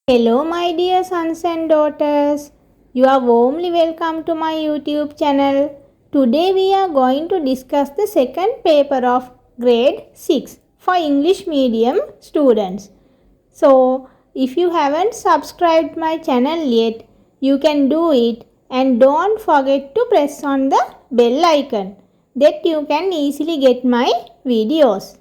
Hello, my dear sons and daughters. You are warmly welcome to my YouTube channel. Today, we are going to discuss the second paper of grade 6 for English medium students. So, if you haven't subscribed my channel yet, you can do it and don't forget to press on the bell icon that you can easily get my videos.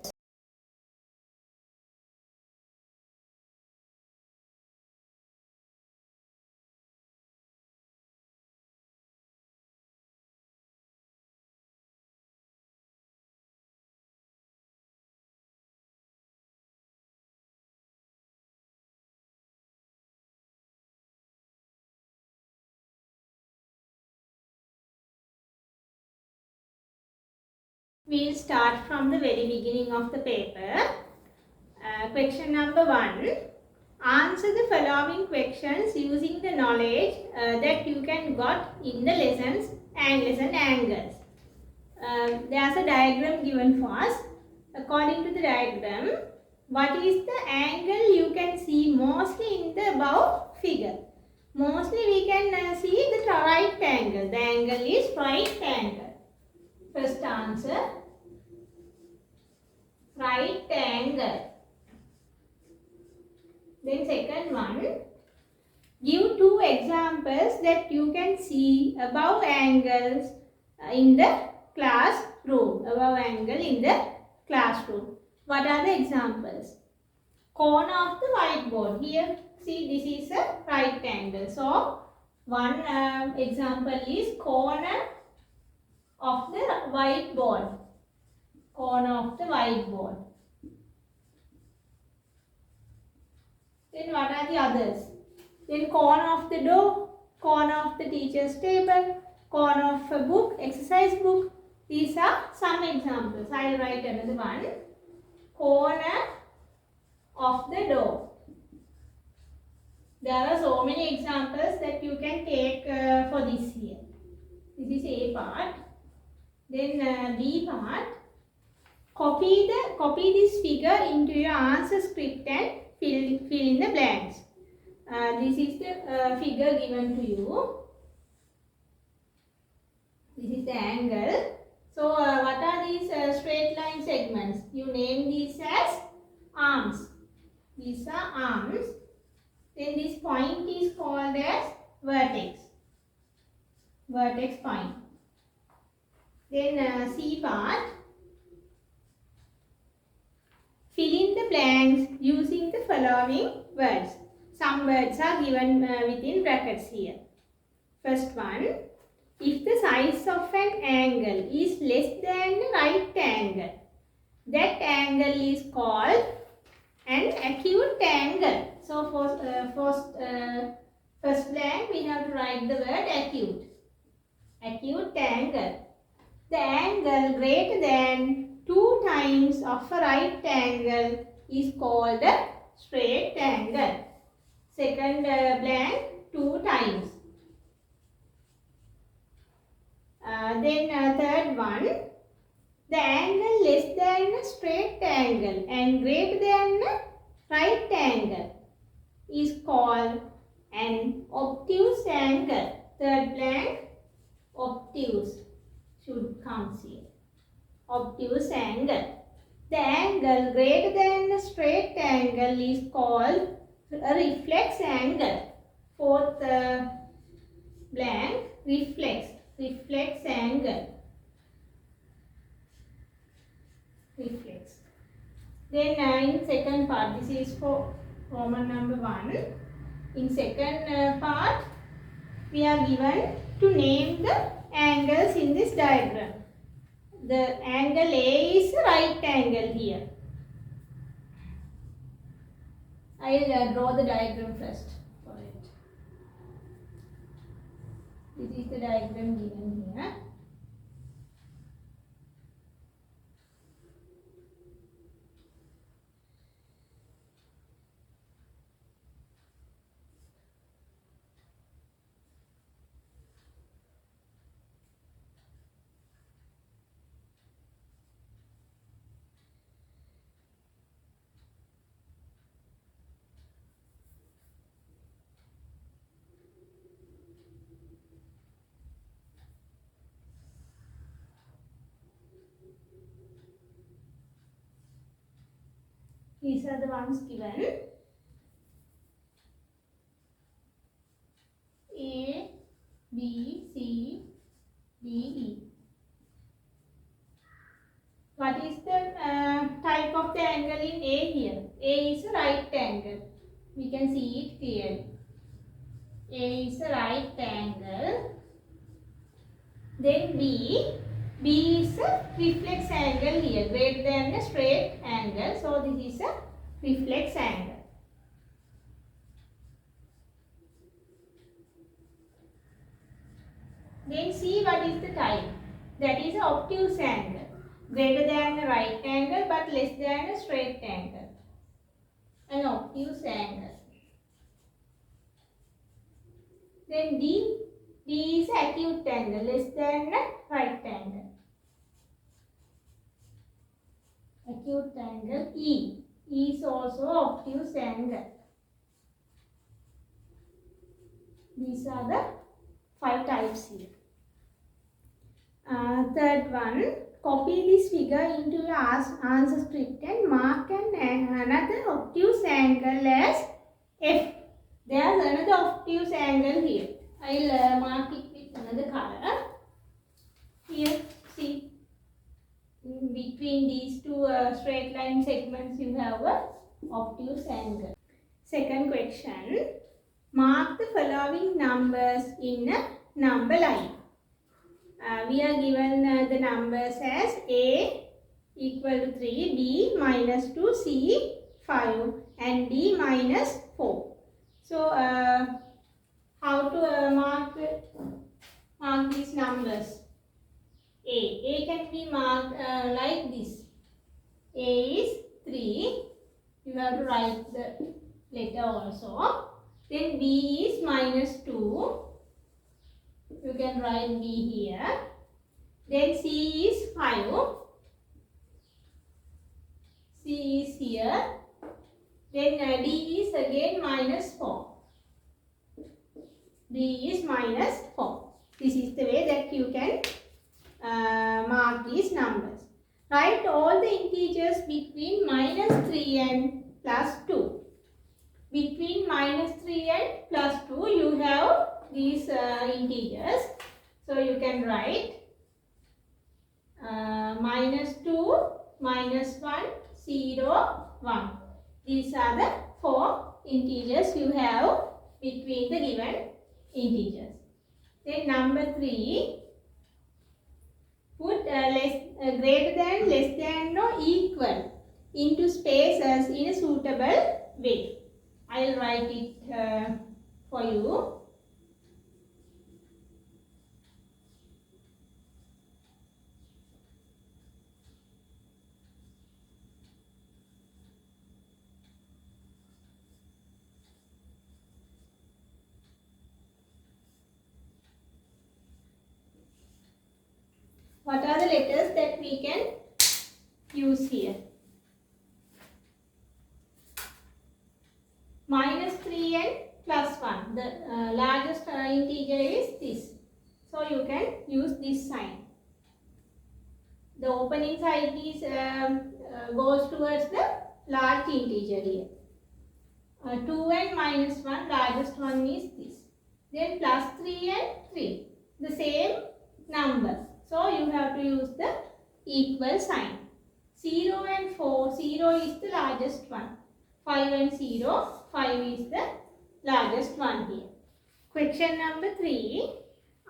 We'll start from the very beginning of the paper. Question number 1. Answer the following questions using the knowledge that you can got in the lessons, angles and angles. There's a diagram given for us. According to the diagram, what is the angle you can see mostly in the above figure? Mostly we can see the right angle. The angle is right angle. First answer, right angle. Then second one, give two examples that you can see above angles in the classroom. Above angle in the classroom. What are the examples? Corner of the whiteboard. Here, see, this is a right angle. So, one example is corner of the whiteboard. Corner of the whiteboard. Then what are the others? Then corner of the door, corner of the teacher's table, corner of a book, exercise book. These are some examples. I will write another one. Corner of the door. There are so many examples that you can take for this here. This is A part. Then B part. Copy this figure into your answer script and fill in the blanks. This is the figure given to you. This is the angle. So, what are these straight line segments? You name these as arms. These are arms. Then this point is called as vertex. Vertex point. Then C part. Fill in the blanks using the following words. Some words are given within brackets here. First one, if the size of an angle is less than the right angle, that angle is called an acute angle. So first blank we have to write the word acute. Acute angle. The angle greater than 2 times of a right angle is called a straight angle. Second blank, 2 times. Then third one, the angle less than a straight angle and greater than a right angle is called an obtuse angle. Third blank, obtuse should come here. Obtuse angle. The angle greater than a straight angle is called a reflex angle. Fourth blank, reflex angle. Reflex. Then in second part, this is for Roman number 1. In second part, we are given to name the angles in this diagram. The angle A is a right angle here. I will draw the diagram first for it. This is the diagram given here. These are the ones given. A, B, C, D, E. What is the type of the angle in A here? A is a right angle. We can see it clearly. A is a right angle. Then B. B is a reflex angle here, greater than a straight angle. So this is a reflex angle. Then C, what is the type? That is an obtuse angle. Greater than a right angle but less than a straight angle. An obtuse angle. Then D. D is acute angle, less than a right angle. Acute angle. E. E is also obtuse angle. These are the 5 types here. Third one, copy this figure into your answer script and mark another obtuse angle as F. There is another obtuse angle here. I will mark it with another color. Here, see, in between these two straight line segments you have a obtuse angle. Second question, mark the following numbers in a number line. We are given the numbers as A equal to 3, B minus 2, C 5 and D minus 4. So, how to mark these numbers? A can be marked like this. A is 3. You have to write the letter also. Then B is minus 2. You can write B here. Then C is 5. C is here. Then D is again minus 4. D is minus 4. This is the way that you can mark these numbers. Write all the integers between minus 3 and plus 2. Between minus 3 and plus 2 you have these integers. So you can write minus 2, minus 1, 0, 1. These are the 4 integers you have between the given integers. Then number 3, put greater than, less than or equal into spaces in a suitable way. I will write it for you. What are the letters that we can use here? Minus 3 and plus 1. The largest integer is this. So you can use this sign. The opening side is goes towards the large integer here. 2 and minus 1, largest one is this. Then plus 3 and 3. The same numbers. So you have to use the equal sign. 0 and 4, 0 is the largest one. 5 and 0, 5 is the largest one here. Question number 3.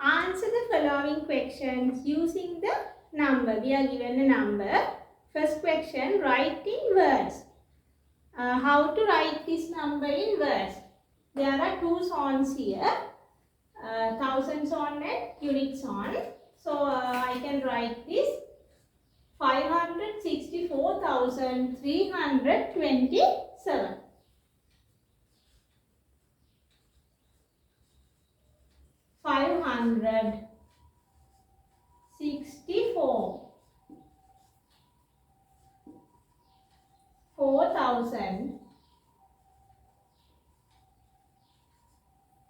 Answer the following questions using the number. We are given a number. First question, write in words. How to write this number in words? There are two zones here. Thousand zone and unit zone. So I can write this 564,327. 564 4,000,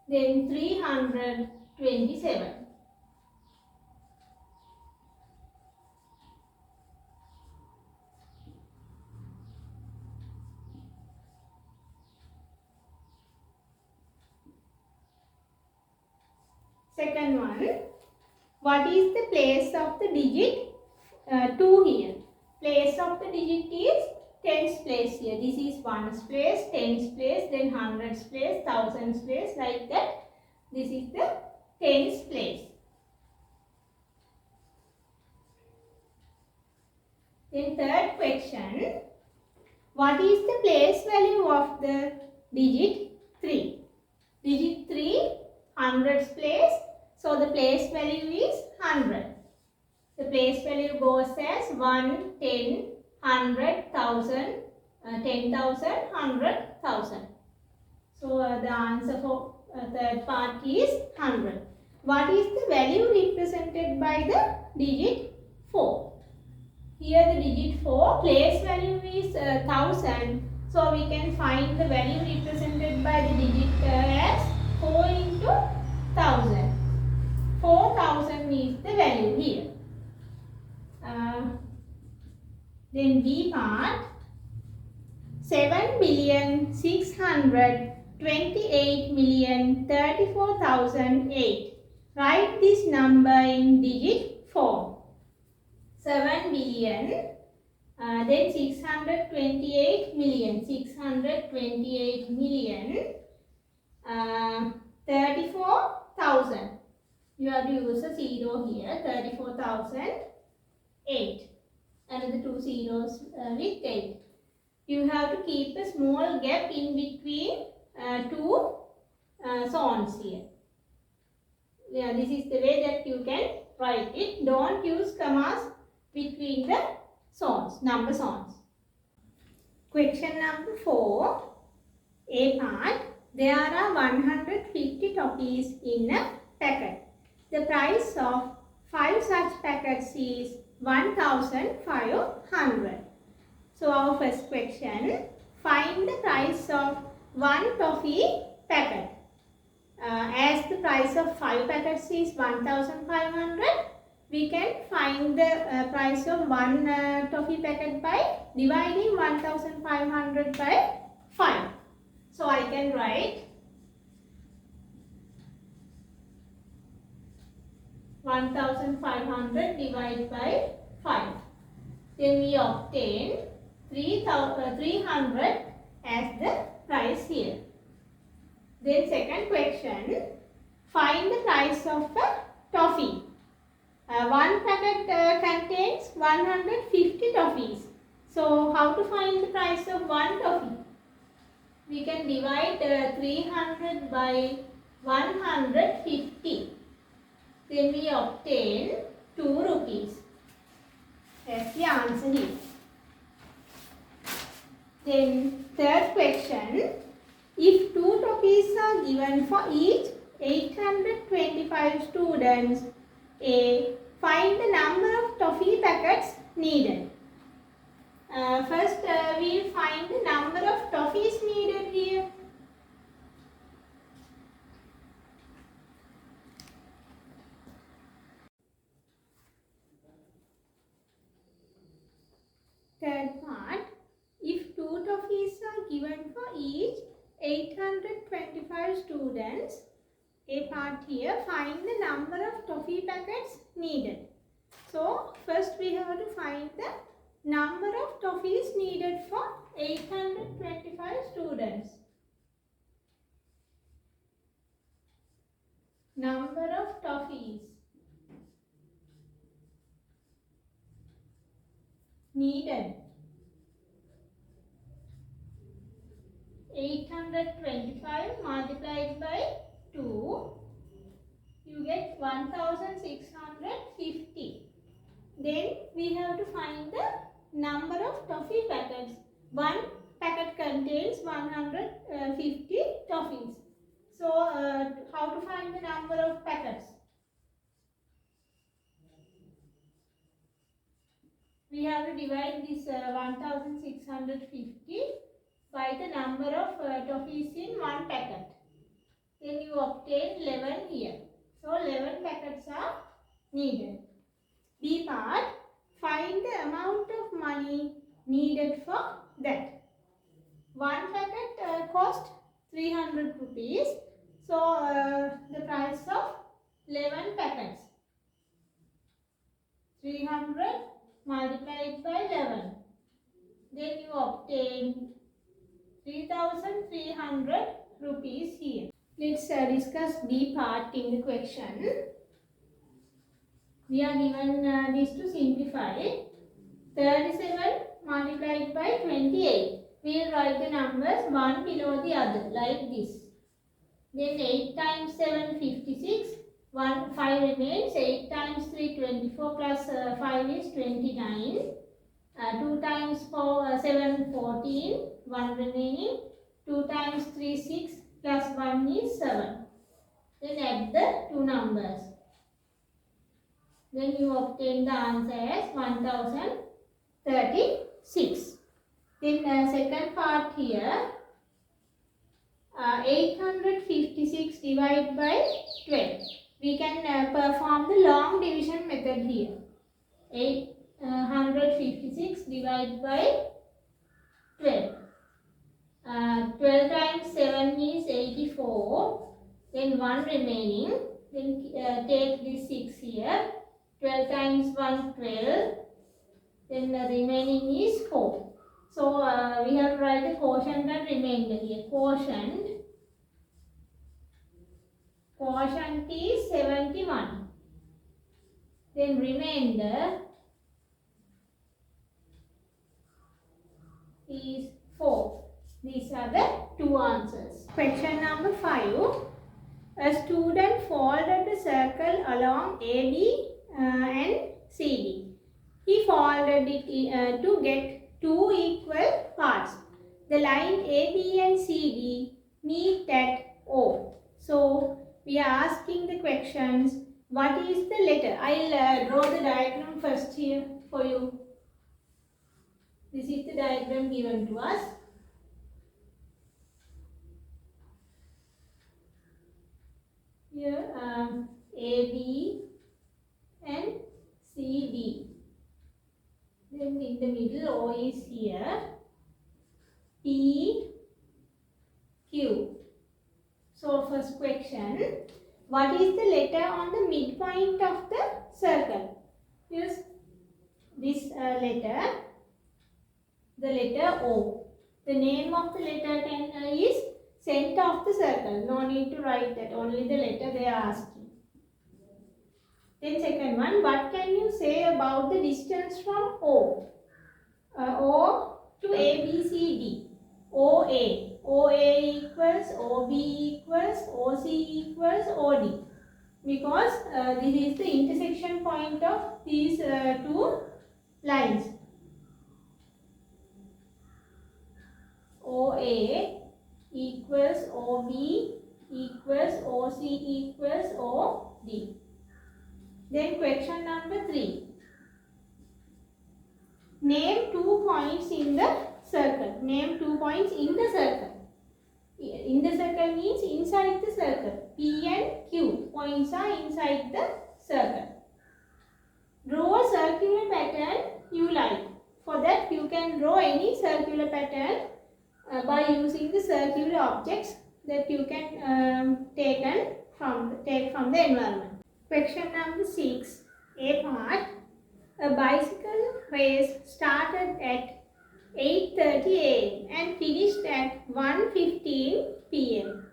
then 327. Second one, what is the place of the digit 2 here? Place of the digit is tens place here. This is ones place, tens place, then hundreds place, thousands place, like that. This is the tens place. Then third question, what is the place value of the digit 3? Digit 3, hundreds place. So the place value is 100. The place value goes as 1, 10, 100, 1000, 10,000, 100,000. So the answer for third part is 100. What is the value represented by the digit 4? Here the digit 4, place value is 1000. So we can find the value represented by the digit as 4 into 1000. 4000 is the value here. Then B part, 7,628,034,008. Write this number in digit form. 7 billion, then 628 million, 628 million, 34,000. You have to use a 0 here, 34,008. Another 2 zeros with 8. You have to keep a small gap in between two zones here. Yeah, this is the way that you can write it. Don't use commas between the zones, number zones. Question number 4, A part. There are 150 toffees in a packet. The price of 5 such packets is 1,500. So our first question, find the price of 1 toffee packet. As the price of 5 packets is 1,500, we can find the price of 1 toffee packet by dividing 1,500 by 5. So I can write 1,500 divided by 5. Then we obtain 300 as the price here. Then second question, find the price of a toffee. 1 packet contains 150 toffees. So how to find the price of 1 toffee? We can divide 300 by 150. Then we obtain 2 rupees. That's the answer here. Then third question, if 2 toffees are given for each 825 students, find the number of toffee packets needed. First we'll find the number of toffees needed here. Third part, if 2 toffees are given for each 825 students, A part here, find the number of toffee packets needed. So first we have to find the number of toffees needed for 825 students. Number of toffees needed. 825 multiplied by 2, you get 1,650. Then we have to find the number of toffee packets. 1 packet contains 150 toffees. So how to find the number of packets? We have to divide this 1,650 by the number of toffees in 1 packet. Then you obtain 11 here. So 11 packets are needed. B part, find the amount of money needed for that. 1 packet cost 300 rupees. So the price of 11 packets. 300 multiplied by 11. Then you obtain 3,300 rupees here. Let's discuss B part in the question. We are given this to simplify. 37 multiplied by 28. We will write the numbers one below the other like this. Then 8 times 7, 56. 5 remains. 8 times 3, 24 plus 5 is 29. 2 times 7, 14. 1 remaining. 2 times 3, 6 plus 1 is 7. Then add the two numbers. Then you obtain the answer as 1036. Then second part here. 856 divided by 12. We can perform the long division method here. 856 divided by 12. 12 times 7 is 84. Then 1 remaining. Then take this 6 here. 12 times 1, 12. Then the remaining is 4. So we have to write the quotient and remainder here. Quotient is 71. Then remainder is 4. These are the two answers. Question number 5. A student folded a circle along AB and CD. He folded it to get two equal parts. The line AB and CD meet at O. So we are asking the questions, what is the letter? I'll draw the diagram first here for you. This is the diagram given to us. Here AB and CD. Then in the middle O is here. P, Q. So first question, what is the letter on the midpoint of the circle? Use this letter, the letter O. The name of the letter is center of the circle. No need to write that, only the letter they are asking. Then second one, what can you say about the distance from O? O to ABCD. OA. OA equals OB equals OC equals OD. Because this is the intersection point of these two lines. OA equals OB equals OC equals OD. Then question number 3. Name 2 points in the circle. Name 2 points in the circle. In the circle means inside the circle. P and Q points are inside the circle. Draw a circular pattern you like. For that you can draw any circular pattern by using the circular objects that you can take from the environment. Question number 6, A part. A bicycle race started at 8:30 a.m. and finished at 1:15 p.m.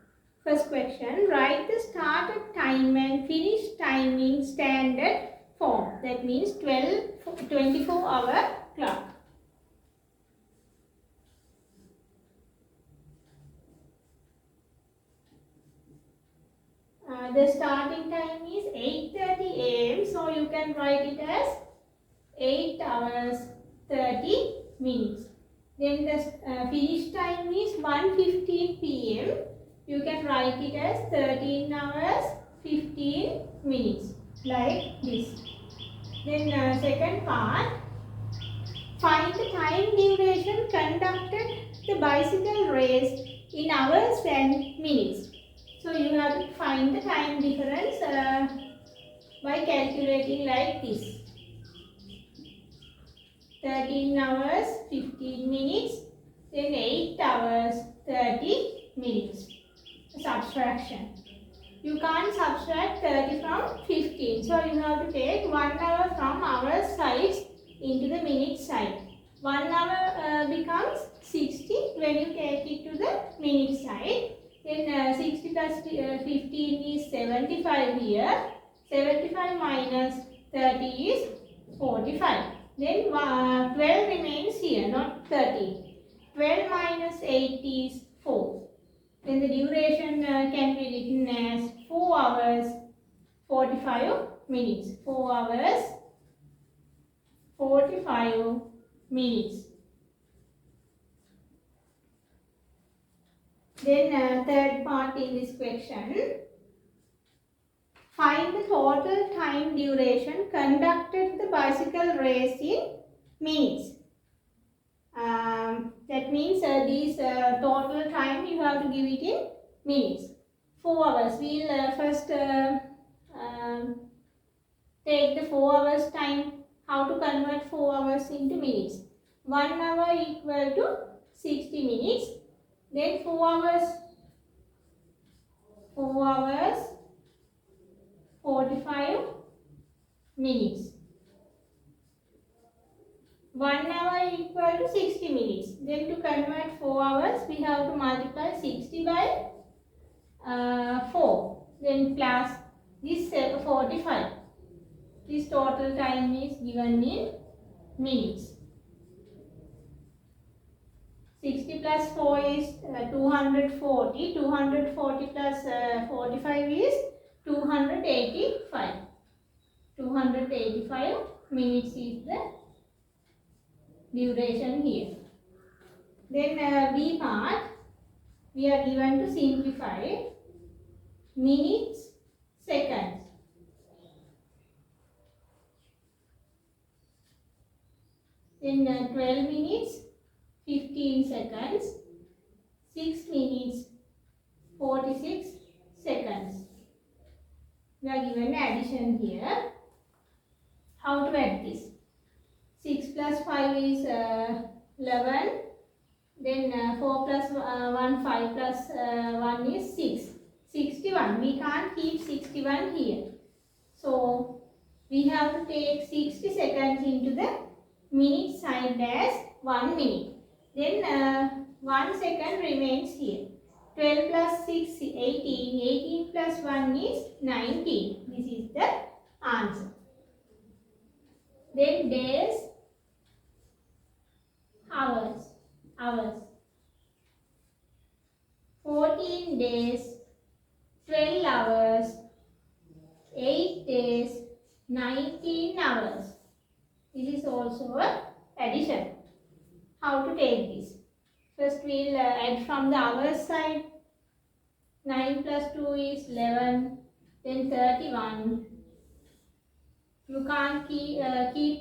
First question, write the started time and finish time in standard form. That means 24-hour clock. The starting time is 8:30 a.m. So you can write it as 8 hours 30 minutes. Then the finish time is 1:15 p.m. You can write it as 13 hours 15 minutes like this. Then second part, find the time duration conducted the bicycle race in hours and minutes. So you have to find the time difference by calculating like this. 13 hours 15 minutes, then 8 hours 30 minutes. Subtraction. You can't subtract 30 from 15. So you have to take 1 hour from hour sides into the minute side. 1 hour becomes 60 when you take it to the minute side. Then 60 plus 15 is 75 here. 75 minus 30 is 45. Then 12 remains here, not 30. 12 minus 8 is 4. Then the duration can be written as 4 hours 45 minutes. 4 hours 45 minutes. Then third part in this question. Find the total time duration conducted the bicycle race in minutes. That means this total time you have to give it in minutes. 4 hours. We will first take the 4 hours time. How to convert 4 hours into minutes? 1 hour equal to 60 minutes. Then 4 hours 45 minutes. 1 hour equal to 60 minutes. Then to convert 4 hours, we have to multiply 60 by 4. Then plus this 45. This total time is given in minutes. 60 plus 4 is 240. 240 plus 45 is 285. 285 minutes is the duration here. Then B part, we are given to simplify minutes, seconds. Then 12 minutes, 15 seconds, 6 minutes, 46 seconds. We are given addition here. How to add this? 6 plus 5 is 11. Then 4 plus 1, 5 plus 1 is 6. 61. We can't keep 61 here. So we have to take 60 seconds into the minute side as 1 minute. Then 1 second remains here. 12 plus 6 is 18. 18 plus 1 is 19. This is the answer. Then days, hours. 14 days, 12 hours, 8 days, 19 hours. This is also an addition. How to take this? First we will add from the hours side. 9 plus 2 is 11. Then 31. You can't keep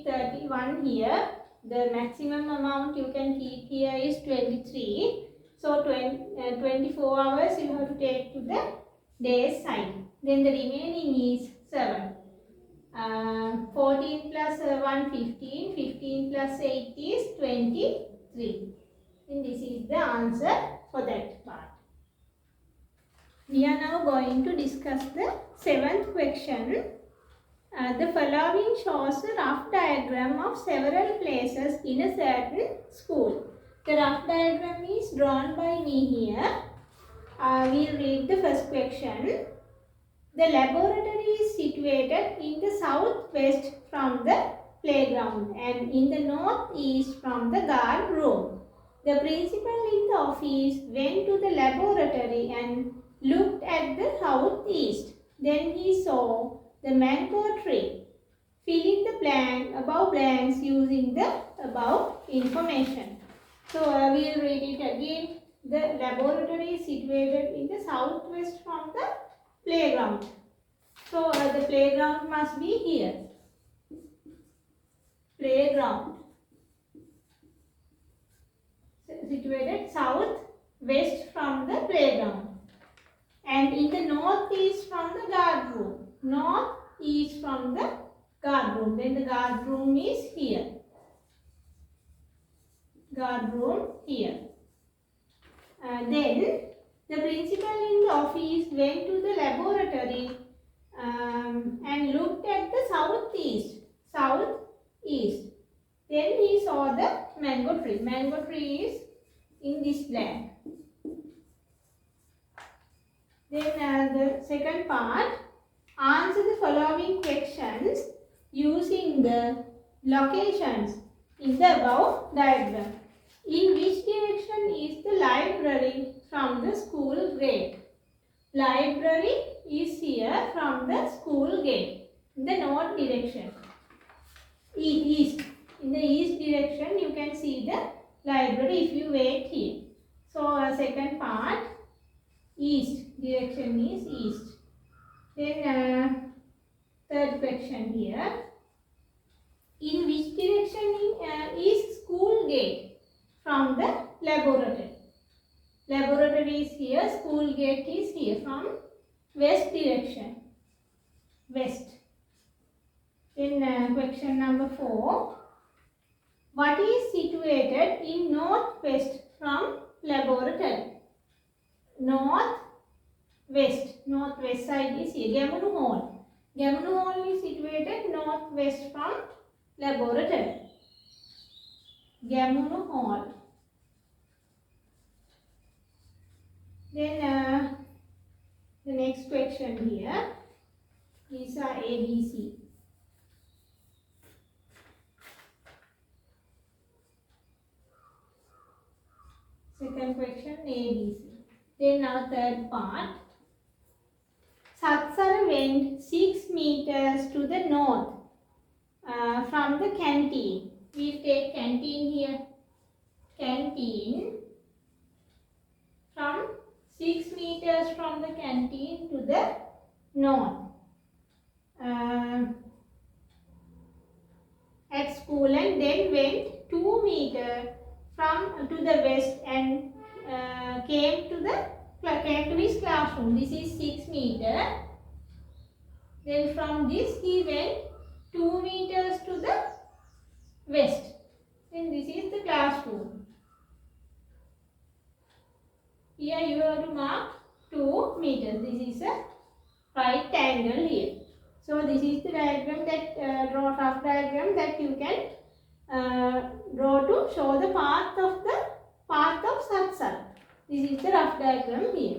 31 here. The maximum amount you can keep here is 23. So 24 hours you have to take to the days side. Then the remaining is 7. 14 plus 1, 15. 15 plus 8 is 23. And this is the answer for that part. We are now going to discuss the 7th question. The following shows a rough diagram of several places in a certain school. The rough diagram is drawn by me here. We'll read the first question. The laboratory is situated in the southwest from the playground and in the northeast from the guard room. The principal in the office went to the laboratory and looked at the southeast. Then he saw the mango tree. Fill in the above blanks using the above information. So we will read it again. The laboratory is situated in the southwest from the playground. So the playground must be here. Playground. Situated southwest from the playground. And in the northeast from the guard room. Northeast from the guard room. Then the guard room is here. Guard room here. Then The principal in the office went to the laboratory and looked at the southeast. Southeast. Then he saw the mango tree. Mango tree is in this blank. Then the second part, answer the following questions using the locations in the above diagram. In which direction is the library from the school gate? Library is here from the school gate. In the north direction. East. In the east direction you can see the library if you wait here. So second part, east direction is east. Then third question here. In which direction is school gate from the laboratory? Laboratory is here, school gate is here from west direction. West. Then question number 4. What is situated in northwest from laboratory? Northwest side is here. Gamunu Hall. Gamunu Hall is situated northwest from laboratory. Gamunu Hall. Then the next question here. These are ABC. Second question ABC. Then now third part. Satsara went 6 meters to the north from the canteen. We take canteen here. Canteen from 6 meters from the canteen to the north. At school and then went 2 meters from to the west and came to his classroom. This is 6 meters. Then from this he went 2 meters to the west. Then this is the classroom. Here you have to mark 2 meters. This is a right angle here. So this is the diagram that rough diagram that you can draw to show the path of Satsara. This is the rough diagram here.